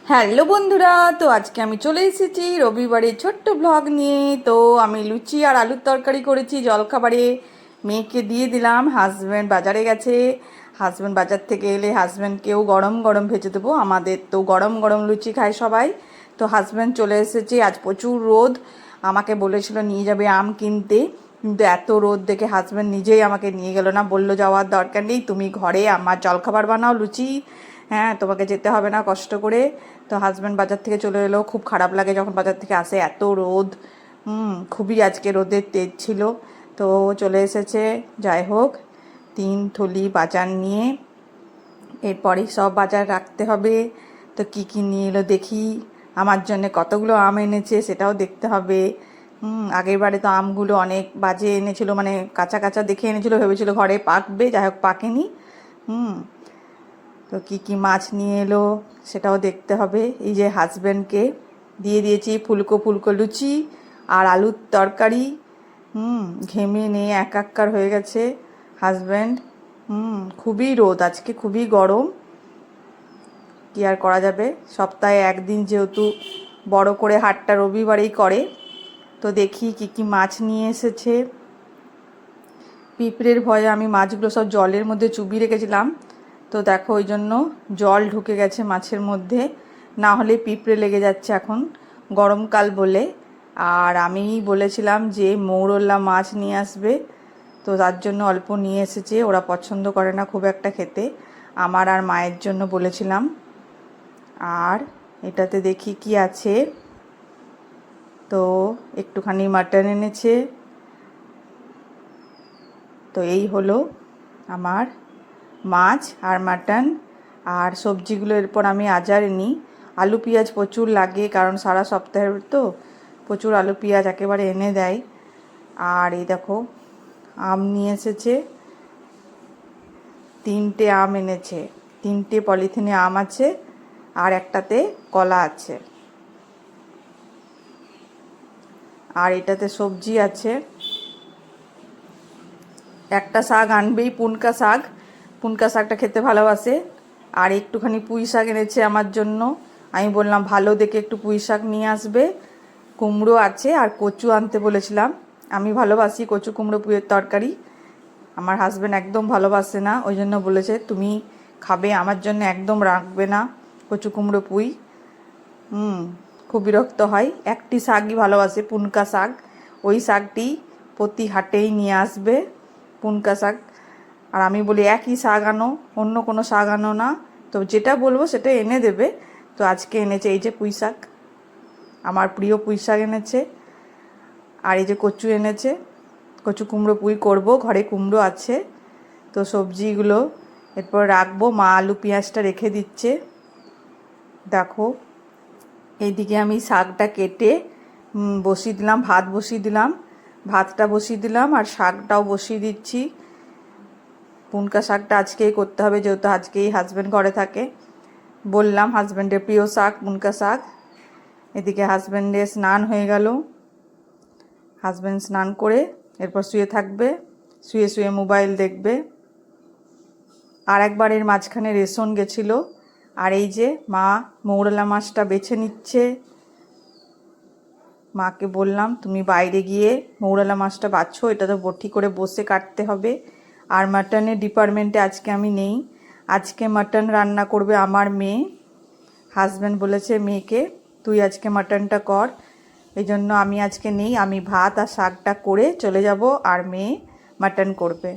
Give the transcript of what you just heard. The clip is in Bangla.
হ্যালো বন্ধুরা, তো আজকে আমি চলে এসেছি রবিবারে ছোট্ট ব্লগ নিয়ে। তো আমি লুচি আর আলুর তরকারি করেছি জলখাবারে, মেয়েকে দিয়ে দিলাম। হাজব্যান্ড বাজারে গেছে, হাজব্যান্ড বাজার থেকে এলে হাজব্যান্ডকেও গরম গরম ভেজে দেবো। আমাদের তো গরম গরম লুচি খায় সবাই। তো হাজব্যান্ড চলে এসেছে, আজ প্রচুর রোদ। আমাকে বলেছিল নিয়ে যাবে আম কিনতে, কিন্তু এত রোদ দেখে হাজব্যান্ড নিজেই আমাকে নিয়ে গেল না, বলল যাওয়ার দরকার নেই, তুমি ঘরে আমার জলখাবার বানাও লুচি, হ্যাঁ তোমাকে যেতে হবে না কষ্ট করে। তো হাজব্যান্ড বাজার থেকে চলে এলো, খুব খারাপ লাগে যখন বাজার থেকে আসে, এত রোদ। খুবই আজকে রোদের তেজ ছিল। তো চলে এসেছে, যাই হোক 3 থলি বাজার নিয়ে, এরপরেই সব বাজার রাখতে হবে। তো কি কি নিয়ে এলো দেখি, আমার জন্য কতগুলো আম এনেছে সেটাও দেখতে হবে। আগের বারে তো আমগুলো অনেক বাজে এনেছিল, মানে কাঁচা কাঁচা দেখে এনেছিল, ভেবেছিল ঘরে পাকবে, যাই হোক পাকেনি। হুম তো কি কি মাছ নিয়ে এলো সেটাও দেখতে হবে। এই যে হাজব্যান্ডকে দিয়ে দিয়েছি ফুলকো ফুলকো লুচি আর আলুর তরকারি। ঘেমে নিয়ে একাকার হয়ে গেছে হাজব্যান্ড। খুবই রোদ আজকে, খুবই গরম, কি আর করা যাবে। সপ্তাহে একদিন যেহেতু বড় করে হাটটা রবিবারেই করে। তো দেখি কি কি মাছ নিয়ে এসেছে। পিঁপড়ের ভয়ে আমি মাছগুলো সব জলের মধ্যে চুবিয়ে রেখেছিলাম, তো দেখো ওই জন্য জল ঢুকে গেছে মাছের মধ্যে, না হলে পিঁপড়ে লেগে যাচ্ছে এখন গরমকাল বলে। আর আমি বলেছিলাম যে মৌরলা মাছ নিয়ে আসবে, তো তার জন্য অল্প নিয়ে এসেছে, ওরা পছন্দ করে না খুব একটা খেতে, আমার আর মায়ের জন্য বলেছিলাম। আর এটাতে দেখি কি আছে, তো একটুখানি মাটন এনেছে। তো এই হলো আমার মাছ আর মাটন। আর সবজিগুলো এরপর আমি আজার নিই। আলু পেঁয়াজ প্রচুর লাগে, কারণ সারা সপ্তাহের তো প্রচুর আলু পেঁয়াজ একেবারে এনে দেয়। আর এই দেখো আম নিয়ে এসেছে, 3টে আম এনেছে, 3টে পলিথিনে আম আছে আর একটাতে কলা আছে। আর এটাতে সবজি আছে, একটা শাক আনবেই, পুনকা শাক, পুনকা শাকটা খেতে ভালোবাসে। আর একটুখানি পুঁই শাক এনেছে আমার জন্য, আমি বললাম ভালো দেখে একটু পুঁই শাক নিয়ে আসবে। কুমড়ো আছে আর কচু আনতে বলেছিলাম, আমি ভালোবাসি কচু কুমড়ো পুঁইয়ের তরকারি, আমার হাজব্যান্ড একদম ভালোবাসে না, ওই জন্য বলেছে তুমি খাবে, আমার জন্য একদম রাখবে না কচু কুমড়ো পুঁই। খুব বিরক্ত হয়, একটি শাকই ভালোবাসে পুনকা শাক, ওই শাকটি প্রতি হাটেই নিয়ে আসবে পুনকা শাক। আর আমি বলি একই শাক আনো, অন্য কোনো শাক আনো না, তো যেটা বলবো সেটা এনে দেবে। তো আজকে এনেছে এই যে পুঁই শাক, আমার প্রিয় পুঁই শাক এনেছে। আর এই যে কচু এনেছে, কচু কুমড়ো পুঁই করব, ঘরে কুমড়ো আছে। তো সবজিগুলো এরপর রাখবো, মা আলু পেঁয়াজটা রেখে দিচ্ছে। দেখো এইদিকে আমি শাকটা কেটে বসিয়ে দিলাম, ভাত বসিয়ে দিলাম, ভাতটা বসিয়ে দিলাম আর শাকটাও বসিয়ে দিচ্ছি। পুনকা শাকটা আজকেই করতে হবে, যেহেতু আজকেই হাজব্যান্ড ঘরে থাকে, বললাম হাজব্যান্ডের প্রিয় শাক পুনকা শাক। এদিকে হাজব্যান্ডের স্নান হয়ে গেল, হাজব্যান্ড স্নান করে এরপর শুয়ে থাকবে, শুয়ে শুয়ে মোবাইল দেখবে। আর একবার এর মাঝখানে রেশন গেছিলো। আর এই যে মা মৌরলা মাছটা বেছে নিচ্ছে, মাকে বললাম তুমি বাইরে গিয়ে মৌরলা মাছটা বাছো, এটা তো বটি করে বসে কাটতে হবে। আর মাটনের ডিপার্টমেন্টে আজকে আমি নেই, আজকে মাটন রান্না করবে আমার মেয়ে। হাজব্যান্ড বলেছে মেয়েকে তুই আজকে মাটনটা কর, এই জন্য আমি আজকে নেই, আমি ভাত আর শাকটা করে চলে যাব আর মেয়ে মাটন করবে।